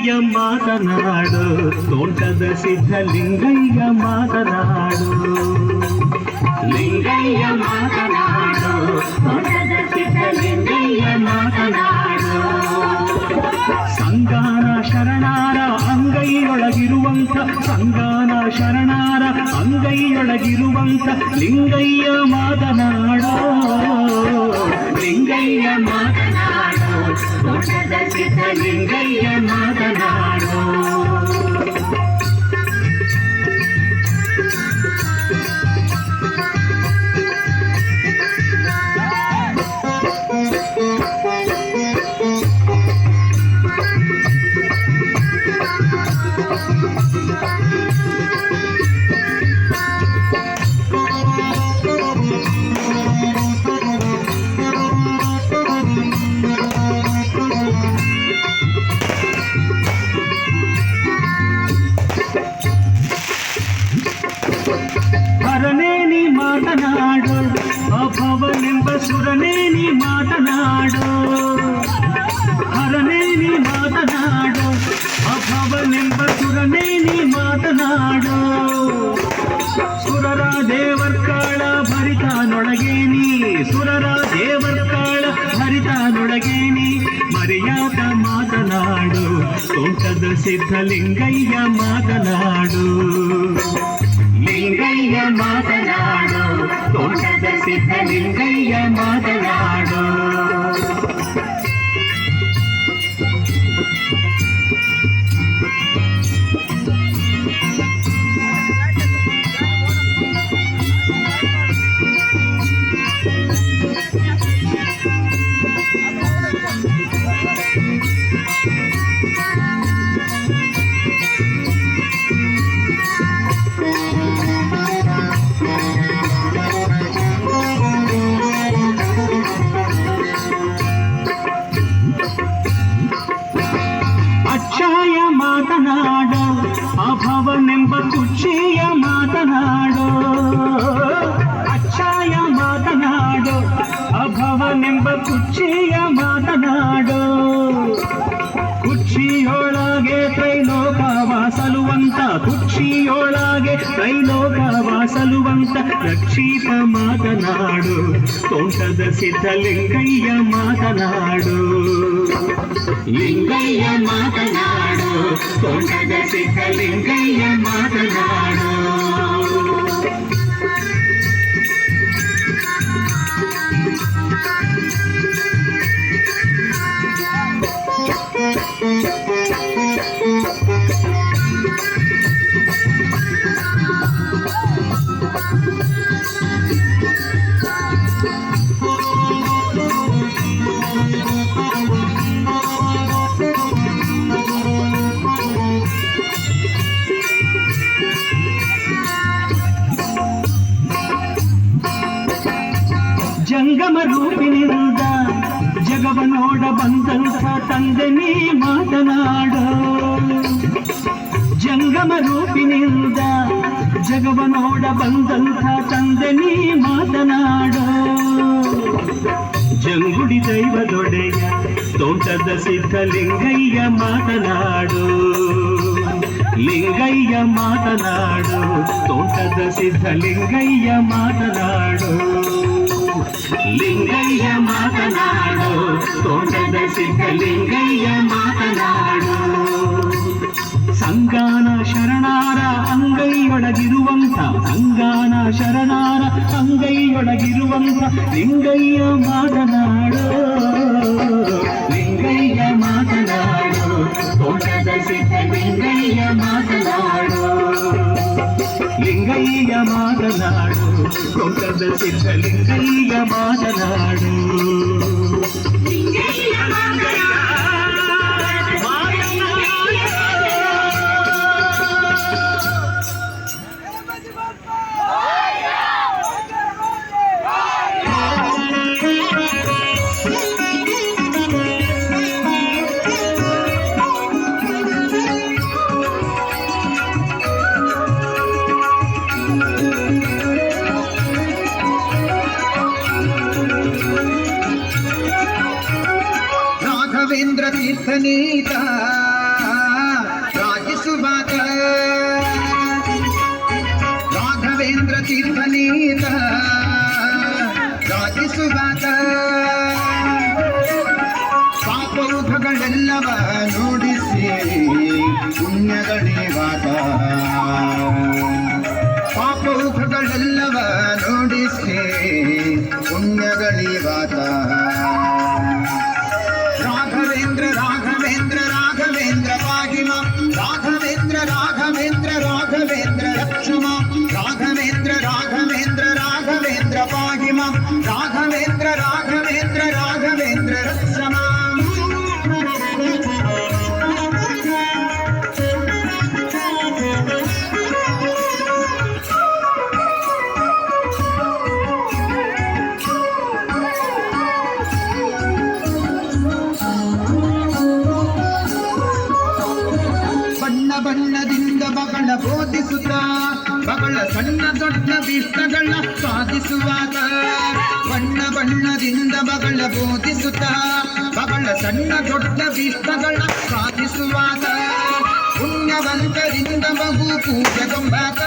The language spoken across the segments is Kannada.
ಲಿಂಗಯ್ಯ ಮಾತನಾಡು, ತೋಟದ ಸಿದ್ಧಲಿಂಗಯ್ಯ ಮಾತನಾಡು. ಲಿಂಗಯ್ಯ ಮಾತನಾಡು, ತೋಟದ ಸಿದ್ಧಲಿಂಗಯ್ಯ ಮಾತನಾಡು. ಸಂಗಾನ ಶರಣಾರ ಅಂಗೈಯೊಳಗಿರುವಂಥ, ಸಂಗಾನ ಶರಣಾರ ಅಂಗೈಯೊಳಗಿರುವಂಥ ಲಿಂಗಯ್ಯ ಮಾತನಾಡೋ. ಲಿಂಗಯ್ಯ ಮಾತನಾಡೋ, ತೋಟದ ಸಿದ್ಧಲಿಂಗಯ್ಯ ಮಾತನಾಡೋ. ಹರನೇನಿ ಮಾತನಾಡು, ಅಭವನೆಂಬ ಸುರನೇನಿ ಮಾತನಾಡು. ಹರನೇನಿ ಮಾತನಾಡು, ಅಭವನೆಂಬ ಸುರನೇನಿ ಮಾತನಾಡು. ಸುರರ ದೇವರ್ಕಾಳ ಭರಿತಾನೊಳಗೇನಿ, ಸುರರ ದೇವರ್ಕಾಳ ಭರಿತಾನೊಳಗೇನಿ. ಮರ್ಯಾದ ಮಾತನಾಡು, ತೋಟದ ಸಿದ್ಧಲಿಂಗಯ್ಯ ಮಾತನಾಡು. ಲಿಂಗಯ್ಯ ಮಾತನಾಡು, ತೋಟದ ಸಿದ್ಧಲಿಂಗಯ್ಯ ಮಾತನಾಡು. ಅಕ್ಷಯ ಮಾತನಾಡು, ಅಭವನೆಂಬ ಕುಕ್ಷಿಯ ಮಾತನಾಡು. ಅಕ್ಷಯ ಮಾತನಾಡು, ಅಭವನೆಂಬ ಕುಕ್ಷಿಯ ಮಾತನಾಡು. ಕುಕ್ಷಿಯೊಳಗೆ ತ್ರೈಲೋಕ ವಾಸಲುವಂತ, ಕುಕ್ಷಿಯೊಳಗೆ ತ್ರೈಲೋಕ ವಾಸಲುವಂತ ರಕ್ಷೀಪ ಮಾತನಾಡು, ತೋಟದ ಸಿದ್ಧಲಿಂಗಯ್ಯ ಮಾತನಾಡು. ಲಿಂಗಯ್ಯ ಮಾತನಾಡು, ತೋಟದ ಸಿದ್ಧಲಿಂಗಯ್ಯ ಮಾತನಾಡು. ಜಂಗಮ ರೂಪಿನಿಂದ ಜಗವ ನೋಡ ಬಂದಂಥ ತಂದೆ ನೀ ಮಾತನಾಡೋ. ಜಂಗಮ ರೂಪಿನಿಂದ ಜಗವ ನೋಡ ಬಂದಂಥ ತಂದೆ ನೀ ಮಾತನಾಡೋ. ಜಂಗುಡಿ ದೈವದೊಡೆಯ ತೋಟದ ಸಿದ್ಧಲಿಂಗಯ್ಯ ಮಾತನಾಡು. ಲಿಂಗಯ್ಯ ಮಾತನಾಡು, ತೋಟದ ಸಿದ್ಧಲಿಂಗಯ್ಯ ಮಾತನಾಡು. ಲಿಂಗಯ್ಯ ಮಾತನಾಡು, ತೋಟದ ಸಿದ್ಧಲಿಂಗಯ್ಯ ಮಾತನಾಡು. ಸಂಗಾನ ಶರಣಾರ ಅಂಗೈಯೊಳಗಿರುವಂಥ, ಸಂಗಾನ ಶರಣಾರ ಅಂಗೈಯೊಳಗಿರುವಂಥ ಲಿಂಗಯ್ಯ ಮಾತನಾಡು. ಲಿಂಗಯ್ಯ ಮಾತನಾಡು, ತೋಟದ ಸಿದ್ಧಲಿಂಗಯ್ಯ ಮಾತನಾಡು. ಲಿಂಗಯ್ಯ ಮಾತನಾಡು, ತೋಟದ ಸಿದ್ಧಲಿಂಗಯ್ಯ ಮಾತನಾಡು. ತೀರ್ಥನೀತ ರಾಜಿಸುವಾತ ಪಾಪೌಘಗಳೆಲ್ಲವ ನೋಡಿಸಿ ಪುಣ್ಯಗಳೆವಾತ ಪಾಪೌಘಗಳೆಲ್ಲವ ನೋಡಿಸಿ ಪುಣ್ಯಗಳೆವಾತ ರಾಘವೇಂದ್ರ ರಾಘವೇಂದ್ರ ರಾಘವೇಂದ್ರ ಪಾಹಿಮ ರಾಘವೇಂದ್ರ ರಾಘವೇಂದ್ರ ರಾಘವೇಂದ್ರ ರಕ್ಷಮ ರಾಘವೇಂದ್ರ ರಾಘವೇಂದ್ರ ರಾಘವೇಂದ್ರ ಪಾಹಿಮ ರಾಘವೇಂದ್ರ ರಾಘವೇಂದ್ರ ರಾಘವೇಂದ್ರ ರಕ್ಷಮ ಬಣ್ಣದಿಂದ ಮಗಳ ಬೋಧಿಸುತ್ತ ಮಗಳ ಸಣ್ಣ ದೊಡ್ಡ ವಿಷ್ಟಗಳ ಸಾಧಿಸುವಾಗ ಬಣ್ಣದಿಂದ ಮಗಳ ಬೋಧಿಸುತ್ತ ಮಗಳ ಸಣ್ಣ ದೊಡ್ಡ ವಿಷ್ಟಗಳ ಸಾಧಿಸುವಾಗ ಪುಣ್ಯವಂತರಿಂದ ಮಗು ಪೂಜೆಗೊಂಬಾತ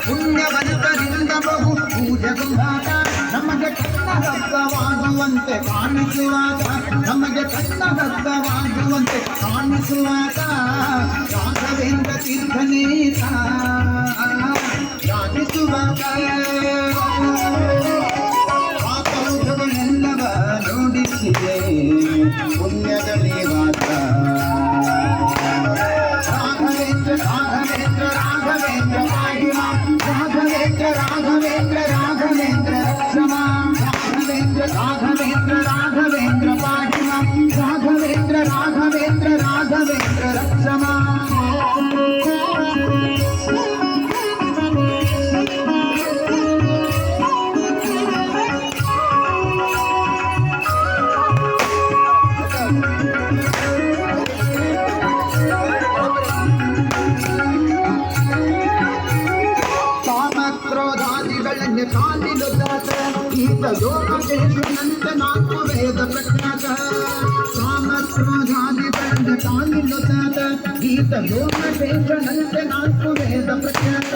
ಪುಣ್ಯವಂತರಿಂದ ಮಗು ಪೂಜೆಗೊಂಬಾತ ನಮಗೆ ಕನ್ನಡವಾಗುವಂತೆ ಕಾಣಿಸುವಾಗ ನಮಗೆ ಕನ್ನಡವಾಗುವಂತೆ ಕಾಣಿಸುವಾಗ ರಾಘವೇಂದ್ರ ತೀರ್ಥನೀತ ರಾಜಿಸುವಾಗ ಪಾಪೌಘಗಳೆಲ್ಲವ ನೋಡಿಸಿದೆ ಪುಣ್ಯಗಳೆವಾತ ರಾಘವೇಂದ್ರ ರಾಘವೇಂದ್ರ ರಾಘವೇಂದ್ರ ಪಾಹಿಮ ರಾಘವೇಂದ್ರ ರಾಘವೇಂದ್ರ ರಾಘವೇಂದ್ರ ರಕ್ಷಮ ರಾಘವೇಂದ್ರ ರಾಘವೇಂದ್ರ ರಾಘವೇಂದ್ರ ಪಾಹಿಮ ರಾಘವೇಂದ್ರ ರಾಘವೇಂದ್ರ ರಾಘವೇಂದ್ರ ರಕ್ಷಮ ಕಾಲಿಲುದಾತ ಈತ ಯೋಗೇಶನಂತೆ ನಾಲ್ಕು ವೇದ ಪ್ರಖ್ಯಾತ ಕಾಮಕ್ರೋಧಾದಿಗಳಿಂದ ಕಾಲಿಲುದಾತ ಈತ ಯೋಗೇಶನಂತೆ ನಾಲ್ಕು ವೇದ ಪ್ರಖ್ಯಾತ